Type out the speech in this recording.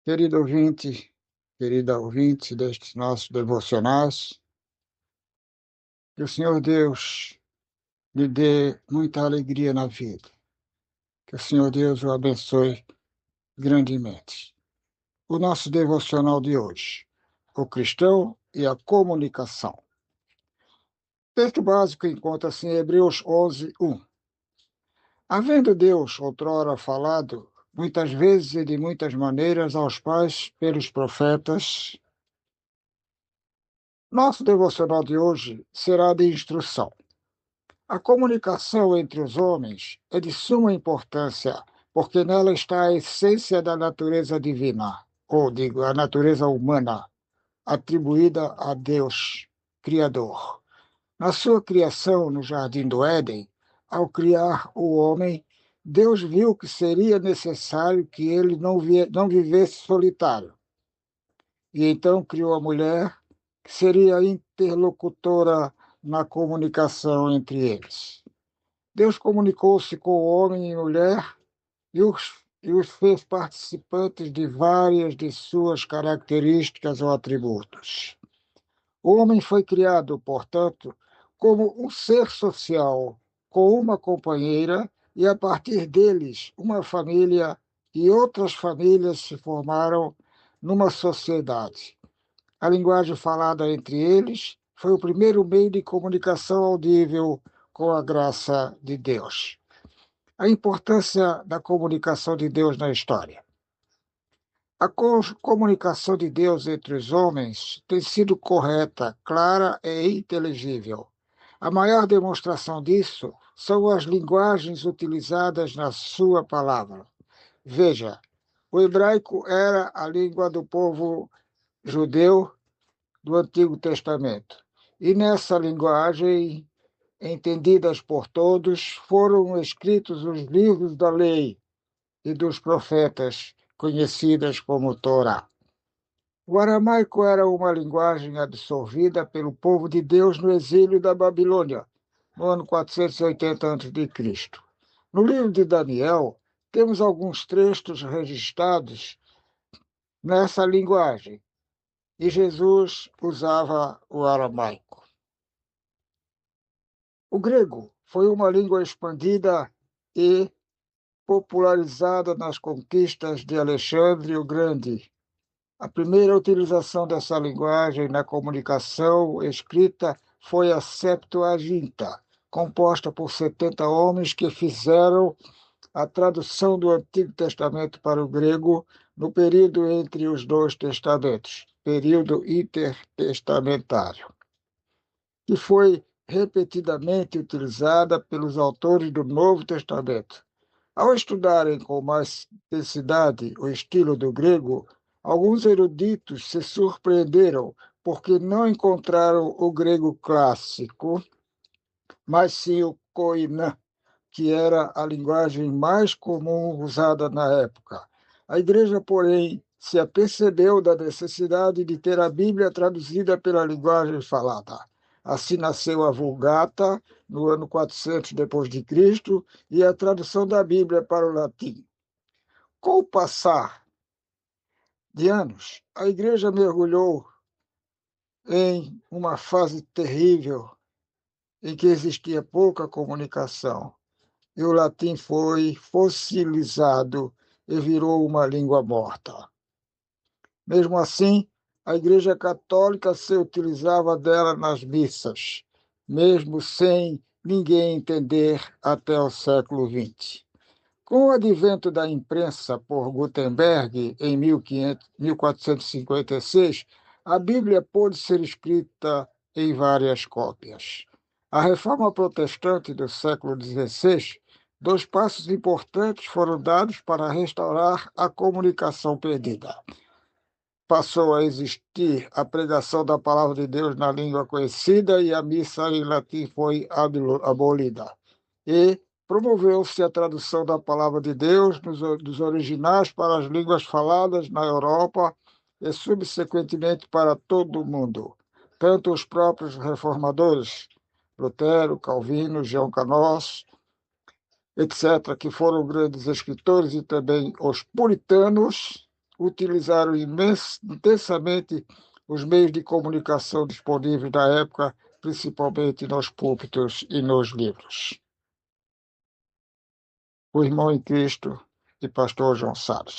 Querido ouvinte, querida ouvinte destes nossos devocionais, que o Senhor Deus lhe dê muita alegria na vida, que o Senhor Deus o abençoe grandemente. O nosso devocional de hoje, o cristão e a comunicação. O texto básico encontra-se em Hebreus 11, 1. Havendo Deus outrora falado, muitas vezes e de muitas maneiras aos pais pelos profetas, nosso devocional de hoje será de instrução. A comunicação entre os homens é de suma importância, porque nela está a essência da natureza divina, ou digo, a natureza humana, atribuída a Deus, Criador. Na sua criação no Jardim do Éden, ao criar o homem, Deus viu que seria necessário que ele não vivesse solitário. E então criou a mulher, que seria interlocutora na comunicação entre eles. Deus comunicou-se com o homem e mulher e os fez participantes de várias de suas características ou atributos. O homem foi criado, portanto, como um ser social, com uma companheira, e a partir deles, uma família e outras famílias se formaram numa sociedade. A linguagem falada entre eles foi o primeiro meio de comunicação audível com a graça de Deus. A importância da comunicação de Deus na história. A comunicação de Deus entre os homens tem sido correta, clara e inteligível. A maior demonstração disso são as linguagens utilizadas na sua palavra. Veja, o hebraico era a língua do povo judeu do Antigo Testamento. E nessa linguagem, entendidas por todos, foram escritos os livros da lei e dos profetas, conhecidas como Torá. O aramaico era uma linguagem absorvida pelo povo de Deus no exílio da Babilônia, no ano 480 a.C. No livro de Daniel, temos alguns trechos registrados nessa linguagem, e Jesus usava o aramaico. O grego foi uma língua expandida e popularizada nas conquistas de Alexandre o Grande. A primeira utilização dessa linguagem na comunicação escrita foi a Septuaginta, composta por 70 homens que fizeram a tradução do Antigo Testamento para o grego no período entre os dois testamentos, período intertestamentário, que foi repetidamente utilizada pelos autores do Novo Testamento. Ao estudarem com mais intensidade o estilo do grego, alguns eruditos se surpreenderam porque não encontraram o grego clássico, mas sim o koiné, que era a linguagem mais comum usada na época. A igreja, porém, se apercebeu da necessidade de ter a Bíblia traduzida pela linguagem falada. Assim nasceu a Vulgata, no ano 400 depois de Cristo, e a tradução da Bíblia para o latim. Com o passar de anos, a igreja mergulhou em uma fase terrível em que existia pouca comunicação, e o latim foi fossilizado e virou uma língua morta. Mesmo assim, a Igreja Católica se utilizava dela nas missas, mesmo sem ninguém entender até o século XX. Com o advento da imprensa por Gutenberg em 1456, a Bíblia pôde ser escrita em várias cópias. A Reforma Protestante do século XVI, dois passos importantes foram dados para restaurar a comunicação perdida. Passou a existir a pregação da palavra de Deus na língua conhecida e a missa em latim foi abolida. E promoveu-se a tradução da palavra de Deus dos originais para as línguas faladas na Europa e, subsequentemente, para todo o mundo. Tanto os próprios reformadores, Lutero, Calvino, João Canós, etc., que foram grandes escritores, e também os puritanos, utilizaram intensamente os meios de comunicação disponíveis da época, principalmente nos púlpitos e nos livros. O irmão em Cristo e pastor João Salles.